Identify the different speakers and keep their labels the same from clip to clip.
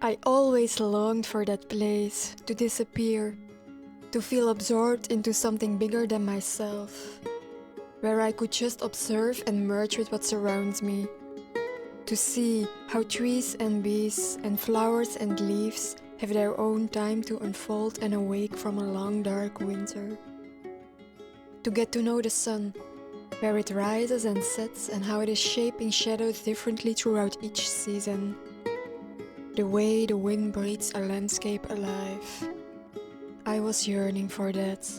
Speaker 1: I always longed for that place to disappear, to feel absorbed into something bigger than myself, where I could just observe and merge with what surrounds me, to see how trees and bees and flowers and leaves have their own time to unfold and awake from a long dark winter, to get to know the sun, where it rises and sets and how it is shaping shadows differently throughout each season, the way the wind breathes a landscape alive. I was yearning for that.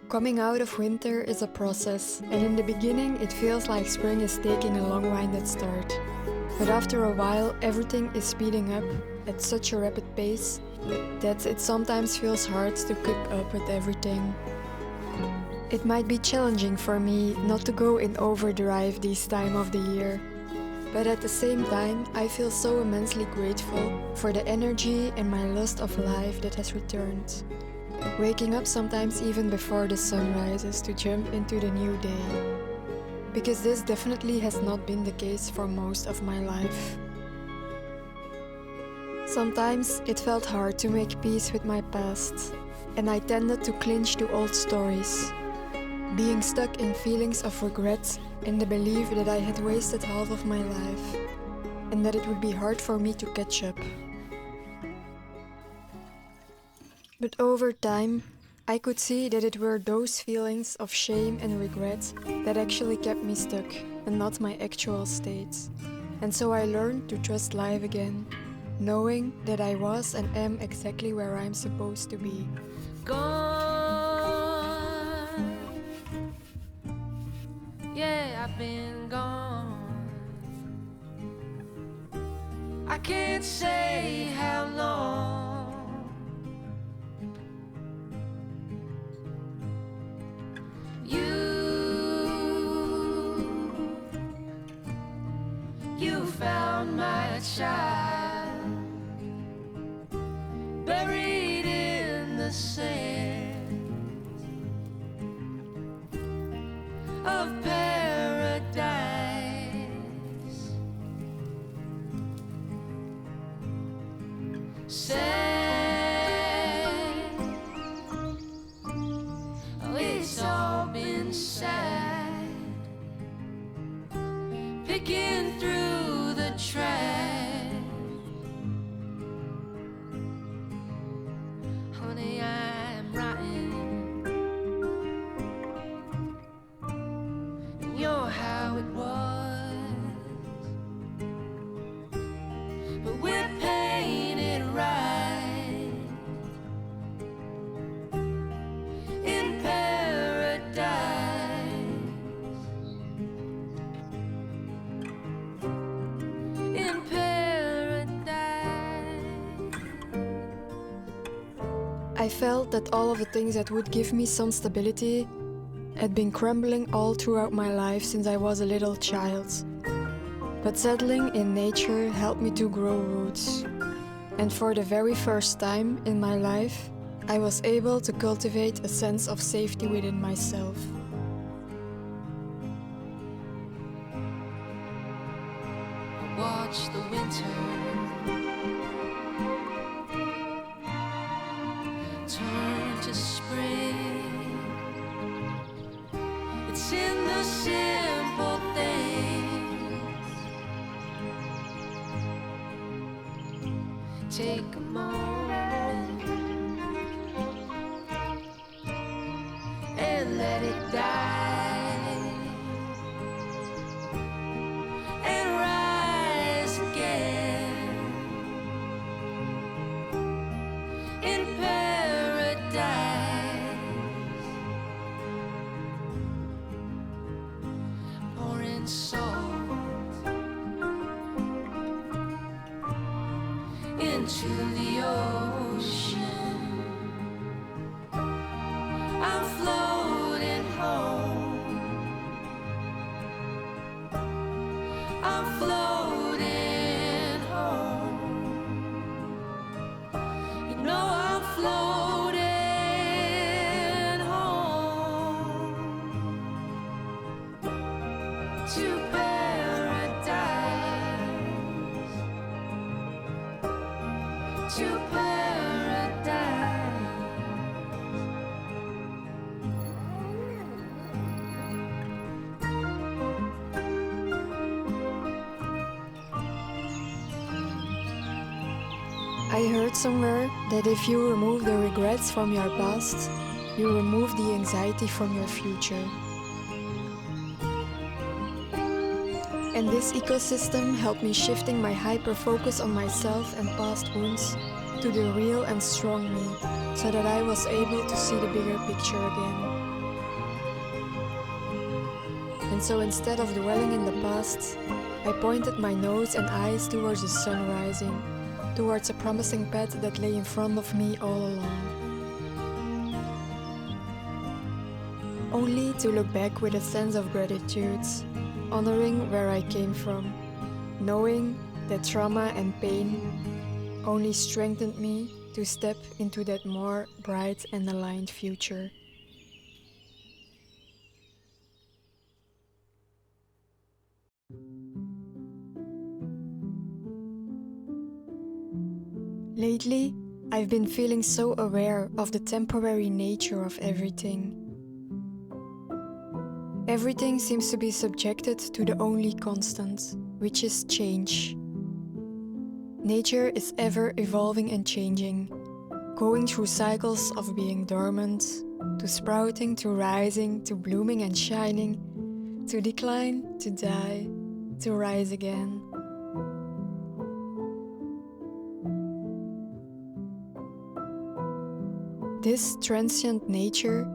Speaker 1: Coming out of winter is a process, and in the beginning it feels like spring is taking a long-winded start. But after a while everything is speeding up at such a rapid pace that it sometimes feels hard to keep up with everything. It might be challenging for me not to go in overdrive this time of the year, but at the same time I feel so immensely grateful for the energy and my lust of life that has returned. Waking up sometimes even before the sun rises to jump into the new day. Because this definitely has not been the case for most of my life. Sometimes it felt hard to make peace with my past, and I tended to cling to old stories, being stuck in feelings of regret and the belief that I had wasted half of my life, and that it would be hard for me to catch up. But over time, I could see that it were those feelings of shame and regret that actually kept me stuck, and not my actual state. And so I learned to trust life again, knowing that I was and am exactly where I'm supposed to be.
Speaker 2: Gone, yeah, I've been gone. I can't say how long. You found my child, buried in the sand of paradise. Sad, oh, it's all been sad. Picking through the trash, honey, I'm rotten. And you're how it was, but we're painted right in paradise.
Speaker 1: I felt that all of the things that would give me some stability had been crumbling all throughout my life since I was a little child. But settling in nature helped me to grow roots. And for the very first time in my life, I was able to cultivate a sense of safety within myself.
Speaker 2: Watch the winter turn to spring. It's in the simple things. Take a moment and let it die. Into the ocean, I'm floating home. I'm floating home. You know I'm floating home. to paradise, to paradise.
Speaker 1: I heard somewhere that if you remove the regrets from your past, you remove the anxiety from your future. And this ecosystem helped me shifting my hyper-focus on myself and past wounds to the real and strong me, so that I was able to see the bigger picture again. And so instead of dwelling in the past, I pointed my nose and eyes towards the sun rising, towards a promising path that lay in front of me all along. Only to look back with a sense of gratitude, honoring where I came from, knowing that trauma and pain only strengthened me to step into that more bright and aligned future. Lately, I've been feeling so aware of the temporary nature of everything. Everything seems to be subjected to the only constant, which is change. Nature is ever evolving and changing, going through cycles of being dormant, to sprouting, to rising, to blooming and shining, to decline, to die, to rise again. This transient nature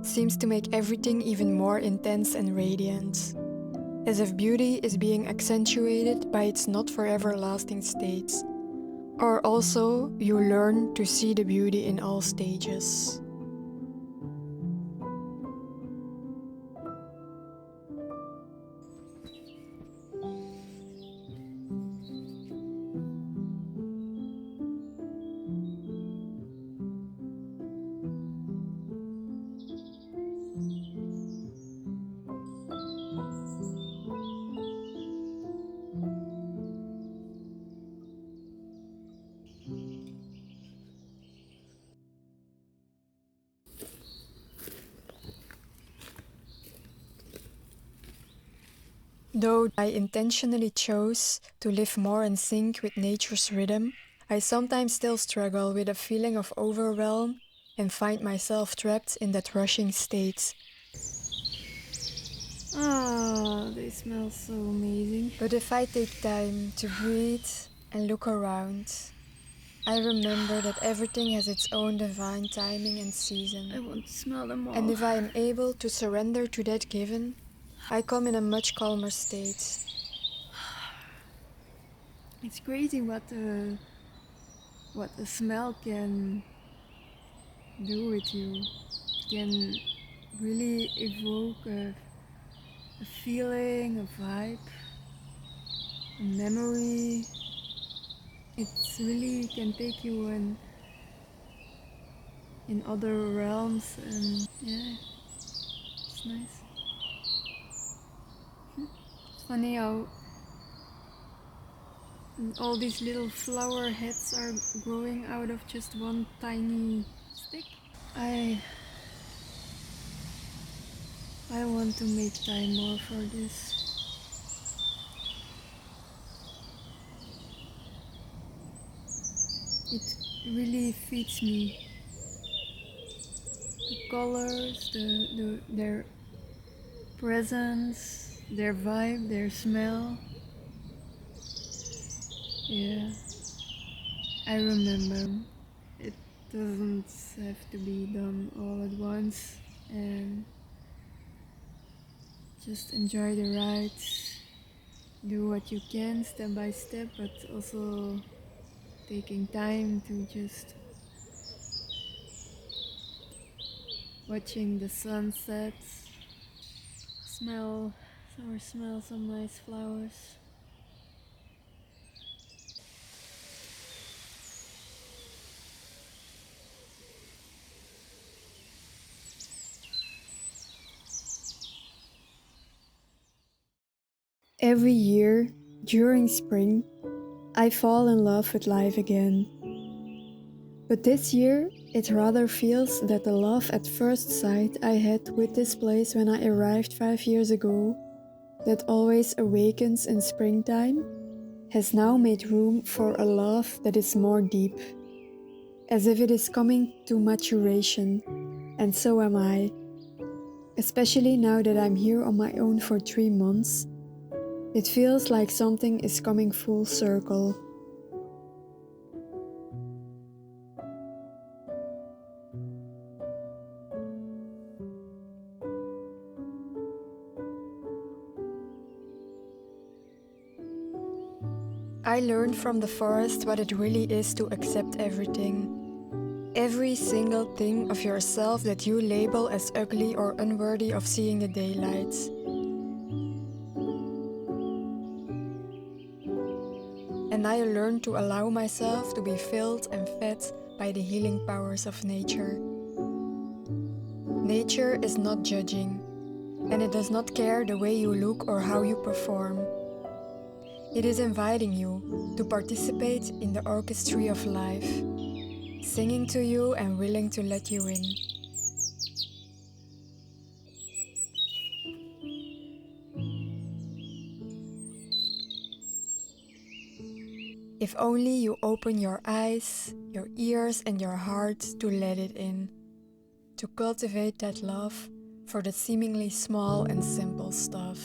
Speaker 1: seems to make everything even more intense and radiant, as if beauty is being accentuated by its not forever lasting states. Or also, you learn to see the beauty in all stages. Though I intentionally chose to live more in sync with nature's rhythm, I sometimes still struggle with a feeling of overwhelm and find myself trapped in that rushing state. Ah, they smell so amazing. But if I take time to breathe and look around, I remember that everything has its own divine timing and season.
Speaker 3: I want to smell them all.
Speaker 1: And if I am able to surrender to that given, I come in a much calmer state.
Speaker 3: It's crazy what the smell can do with you. It can really evoke a feeling, a vibe, a memory. It really can take you in other realms, and yeah, it's nice. It's funny how all these little flower heads are growing out of just one tiny stick. I want to make time more for this. It really feeds me. The colors, their presence, their vibe, their smell. Yeah, I remember. It doesn't have to be done all at once, and just enjoy the ride. Do what you can step by step, but also taking time to just watching the sunset, smell some nice flowers.
Speaker 1: Every year, during spring, I fall in love with life again. But this year, it rather feels that the love at first sight I had with this place when I arrived 5 years ago, that always awakens in springtime, has now made room for a love that is more deep, as if it is coming to maturation, and so am I. Especially now that I'm here on my own for 3 months, it feels like something is coming full circle. I learned from the forest what it really is to accept everything. Every single thing of yourself that you label as ugly or unworthy of seeing the daylight. And I learned to allow myself to be filled and fed by the healing powers of nature. Nature is not judging, and it does not care the way you look or how you perform. It is inviting you to participate in the orchestra of life, singing to you and willing to let you in. If only you open your eyes, your ears and your heart to let it in, to cultivate that love for the seemingly small and simple stuff.